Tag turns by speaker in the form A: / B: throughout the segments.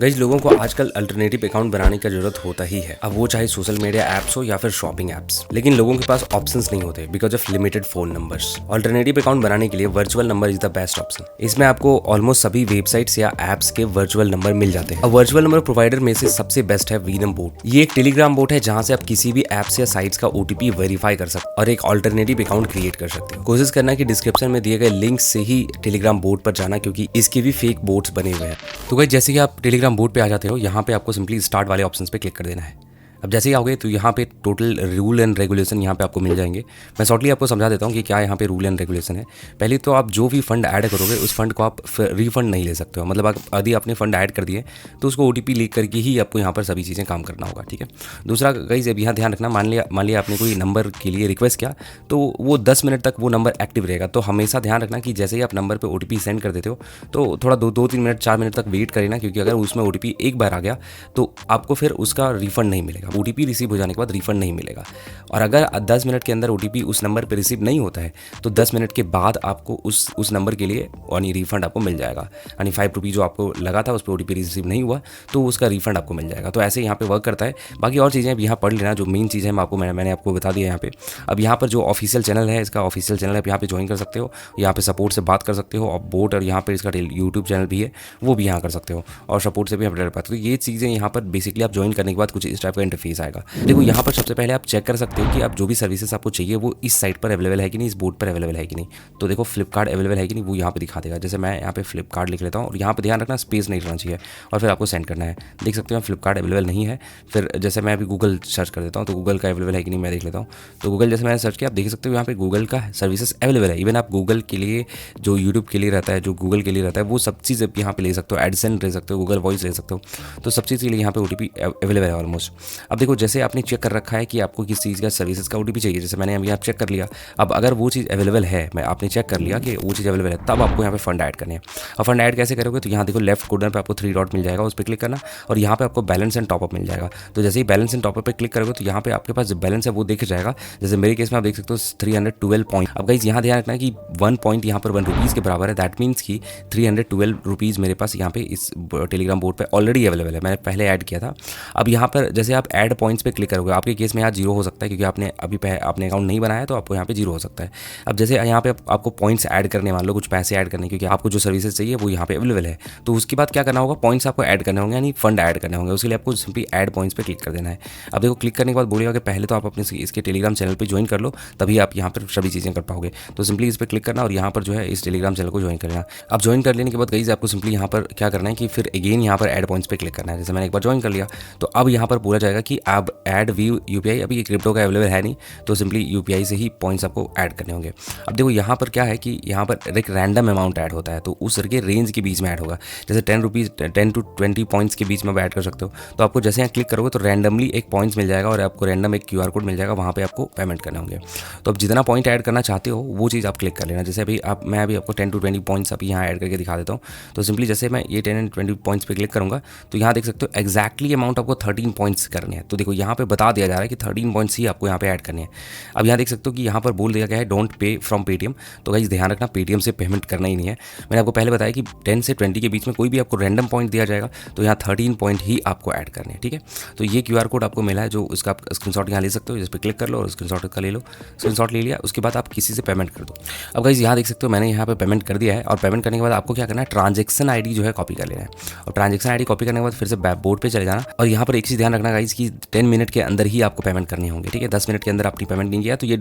A: Guys लोगों को आजकल अल्टरनेटिव अकाउंट बनाने का जरूरत होता ही है। अब वो चाहे सोशल मीडिया एप्स हो या फिर शॉपिंग एप्स, लेकिन लोगों के पास ऑप्शंस नहीं होते because of limited phone numbers. Alternative account बनाने के लिए virtual number is the best option. इसमें आपको ऑलमोस्ट सभी वेबसाइट्स या एप्स के वर्चुअल नंबर मिल जाते हैं। अब वर्चुअल नंबर प्रोवाइडर में से सबसे बेस्ट है वीनम बोट। ये एक टेलीग्राम बोट है जहां से आप किसी भी एप्स या साइट्स का ओटीपी वेरीफाई कर सकते और एक अल्टरनेटिव अकाउंट क्रिएट कर सकते हो। कोशिश करना कि डिस्क्रिप्शन में दिए गए लिंक से ही टेलीग्राम बोट पर जाना, क्योंकि इसके भी फेक बोट्स बने हुए हैं। तो गाइस जैसे कि आप टेलीग्राम बोट पे आ जाते हो, यहाँ पे आपको सिंपली स्टार्ट वाले ऑप्शंस पे क्लिक कर देना है। अब जैसे ही आओगे तो यहाँ पे टोटल रूल एंड रेगुलेशन यहाँ पे आपको मिल जाएंगे। मैं शॉर्टली आपको समझा देता हूँ कि क्या यहाँ पे रूल एंड रेगुलेशन है। पहले तो आप जो भी फंड ऐड करोगे उस फंड को आप रिफंड नहीं ले सकते हो। मतलब आप यदि आपने फंड ऐड कर दिए तो उसको ओटीपी लीक करके ही आपको यहाँ पर सभी चीज़ें काम करना होगा, ठीक है। दूसरा गाइस अब यहाँ ध्यान रखना, मान लिया आपने कोई नंबर के लिए रिक्वेस्ट किया तो वो 10 मिनट तक वो नंबर एक्टिव रहेगा। तो हमेशा ध्यान रखना कि जैसे ही आप नंबर पर ओटीपी सेंड कर देते हो तो थोड़ा 2-3 मिनट 4 मिनट तक वेट करें ना, क्योंकि अगर उसमें ओटीपी एक बार आ गया तो आपको फिर उसका रिफंड नहीं मिलेगा। ओटीपी रिसीव हो जाने के बाद रिफंड नहीं मिलेगा। और अगर 10 मिनट के अंदर ओटीपी उस नंबर पर रिसीव नहीं होता है तो 10 मिनट के बाद आपको उस नंबर के लिए यानी रिफंड आपको मिल जाएगा। यानी 5 रुपीज़ जो आपको लगा था उस पर ओटीपी रिसीव नहीं हुआ तो उसका रिफंड आपको मिल जाएगा। तो ऐसे यहाँ पे वर्क करता है। बाकी और चीज़ें अब यहाँ पढ़ लेना, जो मेन चीज़ है मैंने आपको बता दिया यहाँ पे। अब यहाँ पर जो ऑफिशियल चैनल है, इसका ऑफिशियल चैनल आप यहाँ पे ज्वाइन कर सकते हो। यहाँ पे सपोर्ट से बात कर सकते हो और बोट, और यहाँ पर इसका यूट्यूब चैनल भी है वो भी यहाँ कर सकते हो, और सपोर्ट से भी अपडेट कर पाते हो। तो ये चीज़ें यहाँ पर बेसिकली आप ज्वाइन करने के बाद कुछ इस टाइप का इंटरफेस आएगा। देखो यहाँ पर सबसे पहले आप चेक कर सकते हो कि आप जो भी सर्विसेज आपको चाहिए वो इस साइट पर अवेलेबल है कि नहीं, इस बोर्ड पर अवेलेबल है कि नहीं। तो देखो फ्लिपकार्ट अवेलेबल है कि नहीं वो यहाँ पे दिखा देगा। जैसे मैं यहाँ पे फ्लिपकार्ट लिख लेता हूँ और यहाँ पे ध्यान रखना स्पेस नहीं रहना चाहिए, और फिर आपको सेंड करना है। देख सकते हो फ्लिपकार्ट अवेलेबल नहीं है। फिर जैसे मैं अभी गूगल सर्च कर देता हूँ तो गूगल का अवेलेबल है कि नहीं मैं देख लेता हूँ। तो गूगल जैसे मैंने सर्च किया, आप देख सकते हो यहाँ पे गूगल का सर्विसेज अवेलेबल है। इवन आप गूगल के लिए जो यूट्यूब के लिए रहता है, जो गूगल के लिए रहता है, वो सब चीज़ यहाँ पे ले सकते हो। एडसेंट ले सकते हो, गूगल वॉइस ले सकते हो। तो सब चीज़ के लिए यहाँ पे ओटीपी अवेलेबल है ऑलमोस्ट। अब देखो जैसे आपने चेक कर रखा है कि आपको किस चीज़ का सर्विसेज का ओटीपी चाहिए, जैसे मैंने अभी आप चेक कर लिया। अब अगर वो चीज़ अवेलेबल है, आपने चेक कर लिया कि वो चीज़ अवेलेबल है, तब आपको यहाँ पे फंड ऐड करने हैं। और फंड ऐड कैसे करोगे, तो यहाँ देखो लेफ्ट कॉर्नर पे आपको 3 डॉट मिल जाएगा, उस पर क्लिक करना और यहाँ पे आपको बैलेंस एंड टॉपअप मिल जाएगा। तो जैसे ही बैलेंस एंड टॉपअप पे क्लिक करोगे तो यहाँ पे आपके पास जो बैलेंस है वो दिख जाएगा। जैसे मेरे केस में आप देख सकते हो 312 पॉइंट। अब गाइस यहाँ ध्यान रखना है कि 1 पॉइंट यहाँ पर 1 रुपीज़ के बराबर है। दैट मीन्स कि 312 रुपीज़ मेरे पास यहाँ पे इस टेलीग्राम बोर्ड पर ऑलरेडी अवेलेबल है, मैंने पहले ऐड किया था। अब यहाँ पर जैसे आप ऐड पॉइंट्स पे क्लिक करोगे, आपके केस में यहाँ 0 हो सकता है क्योंकि आपने अभी आपने अकाउंट नहीं बनाया, तो आपको यहाँ पे 0 हो सकता है। अब जैसे यहाँ पे आपको पॉइंट्स ऐड करने, मान लो कुछ पैसे ऐड करने, क्योंकि आपको जो सर्विसेज चाहिए वो यहाँ पे अवेलेबल है। तो उसके बाद क्या करना होगा, पॉइंट्स आपको ऐड करने होंगे, यानी फंड ऐड करने होंगे। उसके लिए आपको सिंपली ऐड पॉइंट्स पे क्लिक कर देना है। अब देखो क्लिक करने के बाद बोलेगा कि पहले तो आप अपने इसके टेलीग्राम चैनल पर ज्वाइन कर लो, तभी आप यहाँ पर सभी चीज़ें कर पाओगे। तो सिंपली इस पर क्लिक करना और यहाँ पर जो है इस टेलीग्राम चैनल को ज्वाइन कर लेना। अब ज्वाइन कर लेने के बाद गाइस आपको सिंपली यहाँ पर क्या करना है कि फिर अगेन यहाँ पर ऐड पॉइंट्स पे क्लिक करना है। जैसे मैंने एक बार ज्वाइन कर लिया तो अब यहाँ पर बोला जाएगा कि आप ऐड व्यू यूपीआई, अभी क्रिप्टो का अवेलेबल है नहीं, तो सिंपली यूपीआई से ही पॉइंट्स आपको ऐड करने होंगे। अब देखो यहाँ पर क्या है कि यहाँ पर एक रैंडम अमाउंट ऐड होता है, तो उस के रेंज के बीच में ऐड होगा। जैसे 10 रुपीज़ 10 to 20 पॉइंट्स के बीच में आप ऐड कर सकते हो। तो आपको जैसे यहाँ क्लिक करोगे तो रैंडमली एक पॉइंट्स मिल जाएगा और आपको रैंडम एक QR कोड मिल जाएगा, वहाँ पे आपको पेमेंट करने होंगे। तो अब जितना पॉइंट ऐड करना चाहते हो वो चीज़ आप क्लिक कर लेना। जैसे मैं अभी आपको 10 to 20 पॉइंट्स अभी यहाँ ऐड करके दिखा देता हूँ। तो सिंपली जैसे मैं ये 10 and 20 पॉइंट्स पे क्लिक करूँगा तो यहाँ देख सकते हो एक्जैक्टली अमाउंट आपको 13 पॉइंट्स करने हैं। तो देखो यहाँ पे बता दिया जा रहा है कि 13 पॉइंट्स ही आपको यहाँ पे ऐड करने हैं। अब यहाँ देख सकते हो कि यहाँ पर बोल दिया गया है डोंट पे फ्रॉम पेटीएम। तो गाइस ध्यान रखना, पेटीएम से पेमेंट करना ही नहीं है। मैंने आपको पहले बताया कि 10 से 20 के बीच में कोई भी आपको रैंडम पॉइंट दिया जाएगा, तो यहाँ 13 पॉइंट ही आपको ऐड करने हैं, ठीक है। तो ये QR कोड आपको मिला है, जो उसका आप स्क्रीनशॉट यहाँ ले सकते हो। जिस पर क्लिक कर लो और स्क्रीनशॉट का ले लो। स्क्रीनशॉट ले लिया, उसके बाद आप किसी से पेमेंट कर दो। अब गाइस यहाँ देख सकते हो मैंने यहाँ पे पेमेंट कर दिया है, और पेमेंट करने के बाद आपको क्या करना है, ट्रांजेक्शन ID जो है कॉपी कर लेना है। और ट्रांजेक्शन ID कॉपी करने के बाद फिर से बोर्ड पे चले जाना, और यहाँ पर एक चीज़ ध्यान रखना गाइस कि 10 मिनट के अंदर ही आपको पेमेंट करने होंगे, ठीक है। 10 मिनट के अंदर आपने पेमेंट नहीं किया तो ये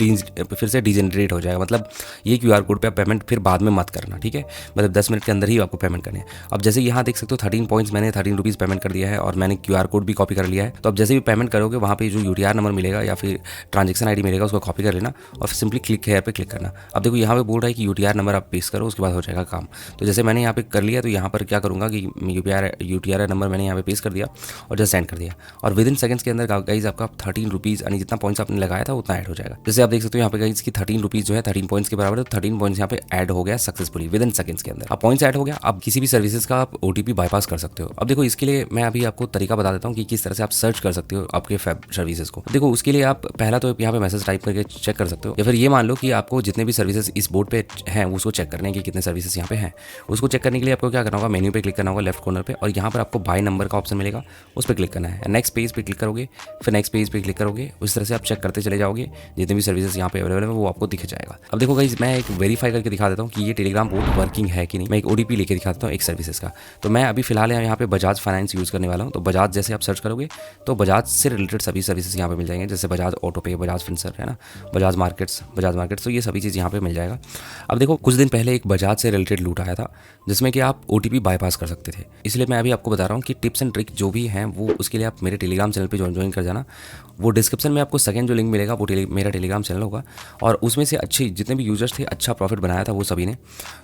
A: फिर से डिजेनरेट हो जाएगा। मतलब ये QR कोड पे आप पेमेंट फिर बाद में मत करना, ठीक है। मतलब 10 मिनट के अंदर ही आपको पेमेंट करनी है। अब जैसे यहाँ देख सकते हो 13 पॉइंट्स, मैंने 13 रुपीज़ पेमेंट कर दिया है और मैंने QR कोड भी कॉपी कर लिया है। तो अब जैसे भी पेमेंट करोगे वहाँ पे जो UTR नंबर मिलेगा या फिर ट्रांजेक्शन ID मिलेगा उसको कॉपी कर लेना और सिंपली क्लिक हेयर पे क्लिक करना। अब देखो यहाँ पे बोल रहा है कि UTR नंबर आप पेस्ट करो, उसके बाद हो जाएगा काम। तो जैसे मैंने यहाँ पे कर लिया तो यहाँ पर क्या करूँगा कि UTR नंबर मैंने यहाँ पे पेस्ट कर दिया और जस्ट सेंड कर दिया, और विद इन सेकंड्स के अंदर गाइज आपका 13 रुपीज़ यानी जितना पॉइंट्स आपने लगाया था उतना ऐड हो जाएगा। जैसे आप देख सकते हो यहाँ पे गाइज की 13 रुपीज़ जो है 13 पॉइंट्स के बराबर है, तो 13 पॉइंट्स यहाँ पे ऐड हो गया सक्सेसफुली विद इन सेकंड्स के अंदर। अब पॉइंट्स ऐड हो गया, अब किसी भी सर्विसेज का आप ओटीपी बाईपास कर सकते हो। अब देखो इसके लिए मैं अभी आपको तरीका बता देता हूँ कि किस तरह से आप सर्च कर सकते हो आपके फैब सर्विसेज को। देखो उसके लिए आप पहला तो यहाँ पे मैसेज टाइप करके चेक कर सकते हो, या फिर ये मान लो कि आपको जितने भी सर्विसेज इस बोर्ड पे हैं उसको चेक करने के कितने सर्विसेज यहाँ पे हैं। उसको चेक करने के लिए आपको क्या करना होगा, मेन्यू पे क्लिक करना होगा लेफ्ट कॉर्नर पे, और यहाँ पर आपको बाय नंबर का ऑप्शन मिलेगा, उस पर क्लिक करना है। नेक्स्ट पेज पे क्लिक करोगे, फिर नेक्स्ट पेज पे क्लिक करोगे, उस तरह से आप चेक करते चले जाओगे, जितने भी सर्विसेज यहाँ पे अवेलेबल है वो आपको दिख जाएगा। अब देखो गाइस मैं एक वेरीफाई करके दिखा देता हूँ कि ये टेलीग्राम बोर्ड वर्किंग है कि नहीं। मैं एक ओटीपी लेके दिखा देता हूँ एक सर्विसेज का। तो मैं अभी फिलहाल यहाँ पे बजाज फाइनेंस यूज़ करने वाला हूँ। तो बजाज जैसे आप सर्च करोगे तो बजाज से रिलेटेड सभी सर्विसेज यहाँ पे मिल जाएंगे, जैसे बजाज ऑटो पे, बजाज फिनसर है ना, बजाज मार्केट्स, तो ये सभी चीज़ यहाँ पे मिल जाएगा। अब देखो कुछ दिन पहले एक बजाज से रिलेटेड लूट आया था जिसमें कि आप ओटीपी बाईपास कर सकते थे, इसलिए मैं अभी आपको बता रहा हूँ कि टिप्स एंड ट्रिक जो भी हैं वो उसके लिए आप मेरे टेलीग्राम चैनल पे ज्वाइन कर जाना। वो डिस्क्रिप्शन में आपको सेकंड जो लिंक मिलेगा वो मेरा टेलीग्राम चैनल होगा, और उसमें से अच्छे जितने भी यूजर्स थे अच्छा प्रॉफिट बनाया था वो सभी ने।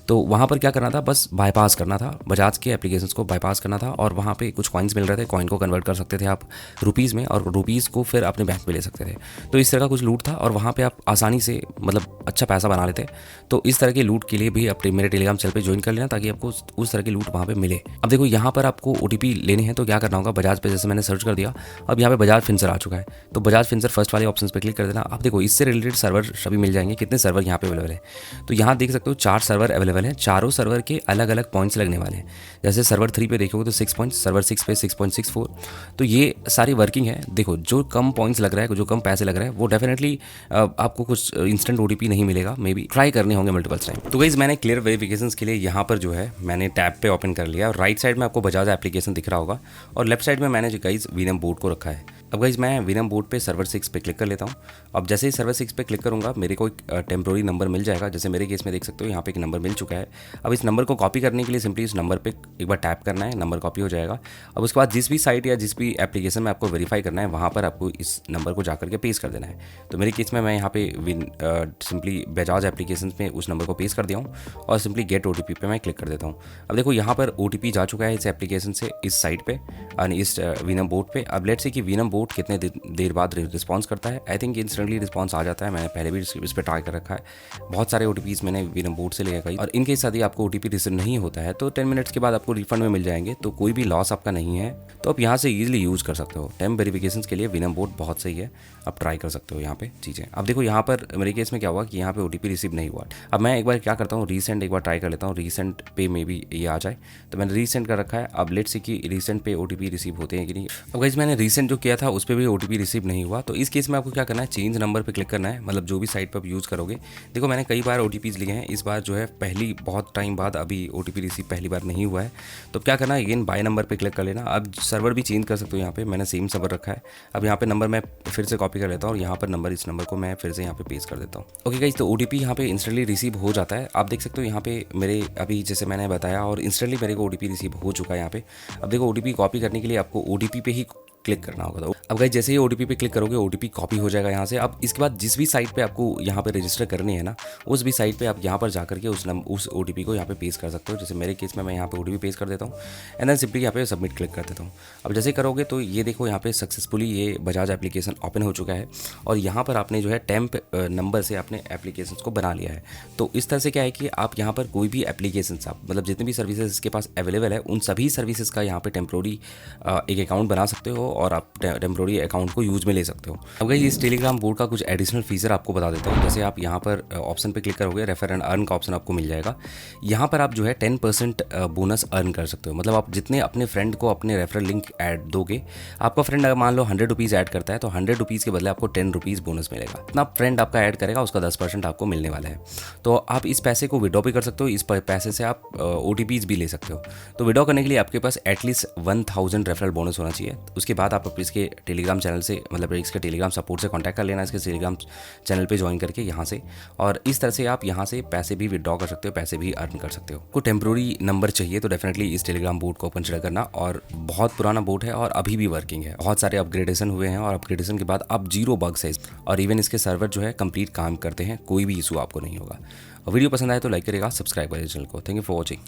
A: तो वहाँ पर क्या करना था, बस बाईपास करना था, बजाज के एप्लीकेशंस को बाईपास करना था, और वहाँ पे कुछ कॉइन्स मिल रहे थे, कॉइन को कन्वर्ट कर सकते थे आप रुपीज़ में, और रुपीज़ को फिर अपने बैंक में ले सकते थे। तो इस तरह का कुछ लूट था, और वहाँ पे आप आसानी से मतलब अच्छा पैसा बना लेते। तो इस तरह के लूट के लिए भी अपने मेरे टेलीग्राम चैनल पे ज्वाइन कर लेना, ताकि आपको उस तरह की लूट वहाँ पे मिले। अब देखो यहाँ पर आपको ओटीपी लेने हैं तो क्या करना होगा, बजाज पे जैसे मैंने सर्च कर दिया, अब यहाँ पे बजाज फिनसर आ चुका है, तो बजाज फिनसर फर्स्ट वाले ऑप्शन पे क्लिक कर देना। अब देखो इससे रिलेटेड सर्वर सभी मिल जाएंगे, कितने सर्वर यहाँ पे अवेलेबल है। तो यहाँ देख सकते हो 4 सर्वर अवेलेबल हैं, चारों सर्वर के अलग अलग पॉइंट्स लगने वाले हैं। जैसे सर्वर 3 पे देखोगे तो 6 पॉइंट्स, सर्वर 6 पे 6.64। तो ये सारी वर्किंग है। देखो जो कम पॉइंट्स लग रहा है, जो कम पैसे लग रहा है, वो डेफिनेटली आपको कुछ इंस्टेंट ओटीपी नहीं मिलेगा, मे बी ट्राई करने होंगे मल्टीपल टाइम। तो गाइस मैंने क्लियर वेरिफिकेशन के लिए यहाँ पर जो है मैंने टैब पे ओपन कर लिया, और राइट साइड में आपको बजाज एप्लीकेशन दिख रहा होगा, और लेफ्ट साइड में मैंने जो गाइस वीनम बोर्ड को रखा है। अब गाइस मैं वीनम बोर्ड पे सर्वर 6 पे क्लिक कर लेता हूँ। अब जैसे ही सर्वर 6 पे क्लिक करूँगा मेरे को एक टेम्प्रोरी नंबर मिल जाएगा, जैसे मेरे केस में देख सकते हो यहाँ पे एक नंबर मिल चुका है। अब इस नंबर को कॉपी करने के लिए सिंपली इस नंबर पे एक बार टैप करना है, नंबर कॉपी हो जाएगा। अब उसके बाद जिस भी साइट या जिस भी एप्लीकेशन में आपको वेरीफाई करना है वहाँ पर आपको इस नंबर को जाकर के पेस्ट कर देना है। तो मेरे केस में मैं यहाँ पे सिंपली बजाज एप्लीकेशन में उस नंबर को पेस्ट कर दिया हूँ, और सिंपली गेट ओटीपी पे मैं क्लिक कर देता हूँ। अब देखो यहाँ पर ओटीपी जा चुका है इस एप्लीकेशन से इस साइट पे यानी इस वीनम बोर्ड पे। अब लेट्स से कि वीनम बोर्ड कितने देर बाद रिस्पॉन्स करता है। आई थिंक इंस्टेंटली रिस्पॉन्स आ जाता है, मैंने पहले भी इस पर ट्राई कर रखा है। बहुत सारे ओटीपीज मैंने वीनम बोर्ड से लिया कहीं, और इनके साथ ही आपको ओटीपी रिसीव नहीं होता है तो 10 मिनट्स के बाद आपको रिफंड में मिल जाएंगे, तो कोई भी लॉस आपका नहीं है। तो आप यहाँ से ईजिली यूज़ कर सकते हो। टेम्प वेरिफिकेशन के लिए वीनम बोर्ड बहुत सही है, आप ट्राई कर सकते हो यहाँ पे चीज़ें। अब देखो यहाँ पर मेरे केस में क्या हुआ कि यहाँ पे ओटीपी रिसीव नहीं हुआ। अब मैं एक बार क्या करता हूँ, रीसेंट एक बार ट्राई कर लेता हूँ, रीसेंट पे में भी ये आ जाए। तो मैंने रीसेंट कर रखा है। अब लेट्स से कि रीसेंट पे ओटीपी रिसीव होते हैं कि नहीं। अब गाइस मैंने रीसेंट जो किया था उस पर भी ओटीपी रिसीव नहीं हुआ। तो इस केस में आपको क्या करना है, चेंज नंबर पे क्लिक करना है, मतलब जो भी साइट पर आप यूज़ करोगे। देखो मैंने कई बार ओटीपीज लिए हैं, इस बार जो है पहली बहुत टाइम बाद अभी ओटीपी रिसीव पहली बार नहीं हुआ है। तो क्या करना है, अगेन बाय नंबर पे क्लिक कर लेना। अब सर्वर भी चेंज कर सकते हो, यहाँ पे मैंने सेम सर्वर रखा है। अब यहाँ पे नंबर मैं फिर से कॉपी कर लेता हूँ, और यहाँ पर नंबर इस नंबर को मैं फिर से यहाँ पे पेस्ट कर देता हूँ। ओके गाइस, तो ओटीपी यहाँ पे इंस्टेंटली रिसीव हो जाता है। आप देख सकते हो यहाँ पे मेरे अभी जैसे मैंने बताया, और इंस्टेंटली मेरे को ओटीपी रिसीव हो चुका है यहाँ पे। अब देखो ओटीपी कॉपी करने के लिए आपको ओटीपी पे ही क्लिक करना होगा। तो अब गाइस जैसे ही ओटीपी पे क्लिक करोगे ओटीपी कॉपी हो जाएगा यहाँ से। अब इसके बाद जिस भी साइट पे आपको यहाँ पे रजिस्टर करनी है ना, उस भी साइट पे आप यहाँ पर जाकर के उस ओटीपी को यहाँ पे पेस्ट कर सकते हो। जैसे मेरे केस में मैं यहाँ पे ओटीपी पेस्ट कर देता हूँ, एंड देन सिंपली यहाँ पे सबमिट क्लिक कर देता हूँ। अब जैसे करोगे तो ये देखो यहाँ पे सक्सेसफुली ये बजाज एप्लीकेशन ओपन हो चुका है, और यहाँ पर आपने जो है टेम्प नंबर से अपने एप्लीकेशन को बना लिया है। तो इस तरह से क्या है कि आप यहाँ पर कोई भी एप्लीकेशन आप मतलब जितने भी सर्विसेज इसके पास अवेलेबल है उन सभी सर्विसेज का यहाँ पे टेम्प्रोरी एक अकाउंट बना सकते हो, और आप टेम्प्रोरी अकाउंट को यूज में ले सकते हो। अब गाइस इस टेलीग्राम बोर्ड का कुछ एडिशनल फीचर आपको बता देता हूँ। जैसे आप यहाँ पर ऑप्शन पे क्लिक करोगे, रेफर एंड अर्न का ऑप्शन आपको मिल जाएगा। यहाँ पर आप जो है 10% बोनस अर्न कर सकते हो। मतलब आप जितने अपने फ्रेंड को अपने रेफरल लिंक ऐड दोगे, आपका फ्रेंड अगर मान लो 100 रुपीज़ ऐड करता है तो 100 रुपीज़ के बदले आपको 10 रुपीज़ बोनस मिलेगा। इतना फ्रेंड आपका ऐड करेगा उसका 10% आपको मिलने वाला है। तो आप इस पैसे को विड्रॉ भी कर सकते हो, इस पैसे से आप OTPs भी ले सकते हो। तो विड्रॉ करने के लिए आपके पास एटलीस्ट 1000 रेफरल बोनस होना चाहिए। उसके बाद आप इसके टेलीग्राम चैनल से मतलब इसके टेलीग्राम सपोर्ट से कांटेक्ट कर लेना, इसके टेलीग्राम चैनल पे ज्वाइन करके यहाँ से, और इस तरह से आप यहाँ से पैसे भी विड्रॉ कर सकते हो, पैसे भी अर्न कर सकते हो। को टेम्प्रोरी नंबर चाहिए तो डेफिनेटली इस टेलीग्राम बोर्ड को कंसिडर करना, और बहुत पुराना बोर्ड है और अभी भी वर्किंग है। बहुत सारे अपग्रेडेशन हुए हैं, और अपग्रेडेशन के बाद अब 0 बग्स है, और इवन इसके सर्वर जो है कंप्लीट काम करते हैं, कोई भी इशू आपको नहीं होगा। और वीडियो पसंद आए तो लाइक करेगा, सब्सक्राइब करेगा चैनल को। Thank you for watching.